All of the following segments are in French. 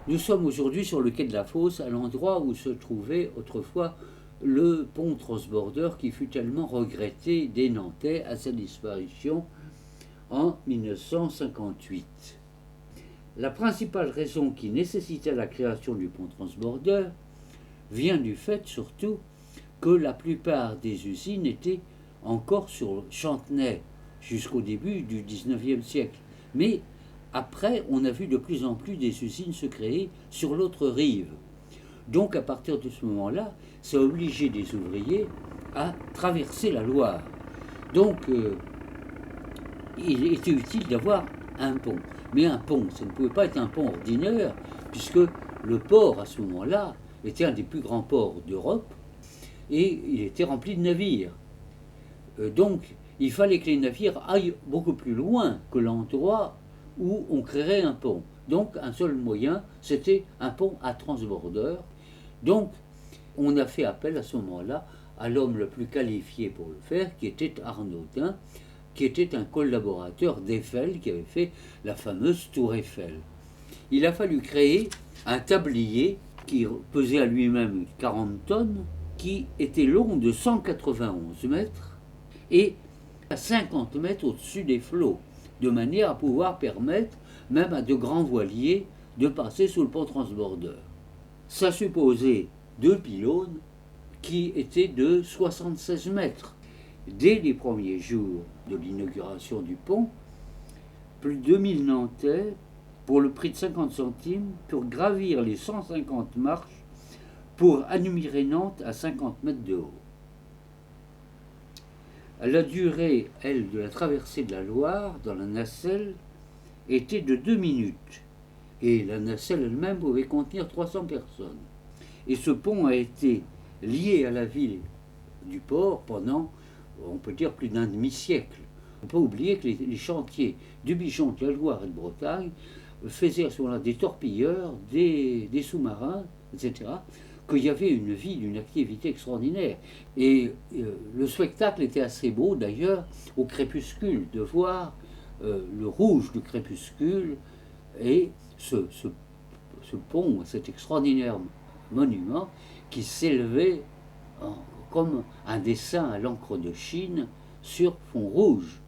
Nous sommes aujourd'hui sur le quai de la Fosse, à l'endroit où se trouvait autrefois le pont transbordeur qui fut tellement regretté des Nantais à sa disparition en 1958. La principale raison qui nécessitait la création du pont transbordeur vient du fait surtout que la plupart des usines étaient encore sur Chantenay jusqu'au début du XIXe siècle. Mais après, on a vu de plus en plus des usines se créer sur l'autre rive. Donc à partir de ce moment-là, ça a obligé des ouvriers à traverser la Loire. Donc il était utile d'avoir un pont. Mais un pont, ça ne pouvait pas être un pont ordinaire, puisque le port à ce moment-là était un des plus grands ports d'Europe et il était rempli de navires. Donc il fallait que les navires aillent beaucoup plus loin que l'endroit où on créerait un pont. Donc un seul moyen, c'était un pont à transbordeur. Donc on a fait appel à ce moment-là à l'homme le plus qualifié pour le faire, qui était Arnaudin, qui était un collaborateur d'Eiffel, qui avait fait la fameuse tour Eiffel. Il a fallu créer un tablier qui pesait à lui-même 40 tonnes, qui était long de 191 mètres et à 50 mètres au-dessus des flots, de manière à pouvoir permettre même à de grands voiliers de passer sous le pont transbordeur. Ça supposait deux pylônes qui étaient de 76 mètres. Dès les premiers jours de l'inauguration du pont, plus de 2000 Nantais, pour le prix de 50 centimes, purent gravir les 150 marches pour admirer Nantes à 50 mètres de haut. La durée, elle, de la traversée de la Loire dans la nacelle était de 2 minutes. Et la nacelle elle-même pouvait contenir 300 personnes. Et ce pont a été lié à la ville du port pendant, on peut dire, plus d'un demi-siècle. On peut oublier que les chantiers du Bichon, de la Loire et de Bretagne faisaient à ce moment-là des torpilleurs, des sous-marins, etc., qu'il y avait une vie, une activité extraordinaire. Et le spectacle était assez beau, d'ailleurs, au crépuscule, de voir le rouge du crépuscule et ce pont, cet extraordinaire monument qui s'élevait comme un dessin à l'encre de Chine sur fond rouge.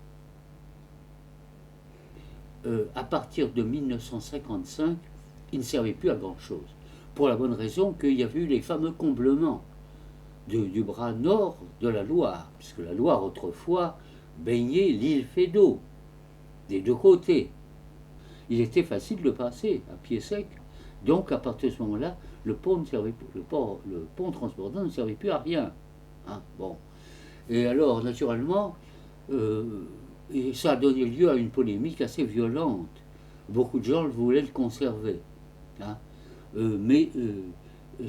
À partir de 1955, il ne servait plus à grand-chose. Pour la bonne raison qu'il y avait eu les fameux comblements du bras nord de la Loire, puisque la Loire autrefois baignait l'île Feydeau, des deux côtés. Il était facile de passer à pied sec. Donc à partir de ce moment-là, le pont transbordeur ne servait plus à rien. Hein, bon. Et alors, naturellement, et ça a donné lieu à une polémique assez violente. Beaucoup de gens voulaient le conserver. Hein. Mais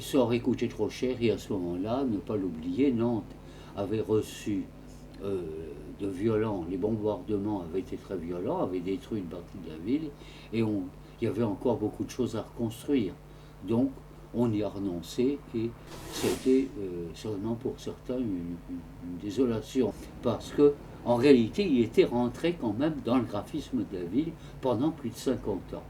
ça aurait coûté trop cher et à ce moment-là, ne pas l'oublier, Nantes avait reçu de violents, les bombardements avaient été très violents, avaient détruit une partie de la ville et il y avait encore beaucoup de choses à reconstruire. Donc on y a renoncé et c'était certainement pour certains une désolation parce que en réalité il était rentré quand même dans le graphisme de la ville pendant plus de 50 ans.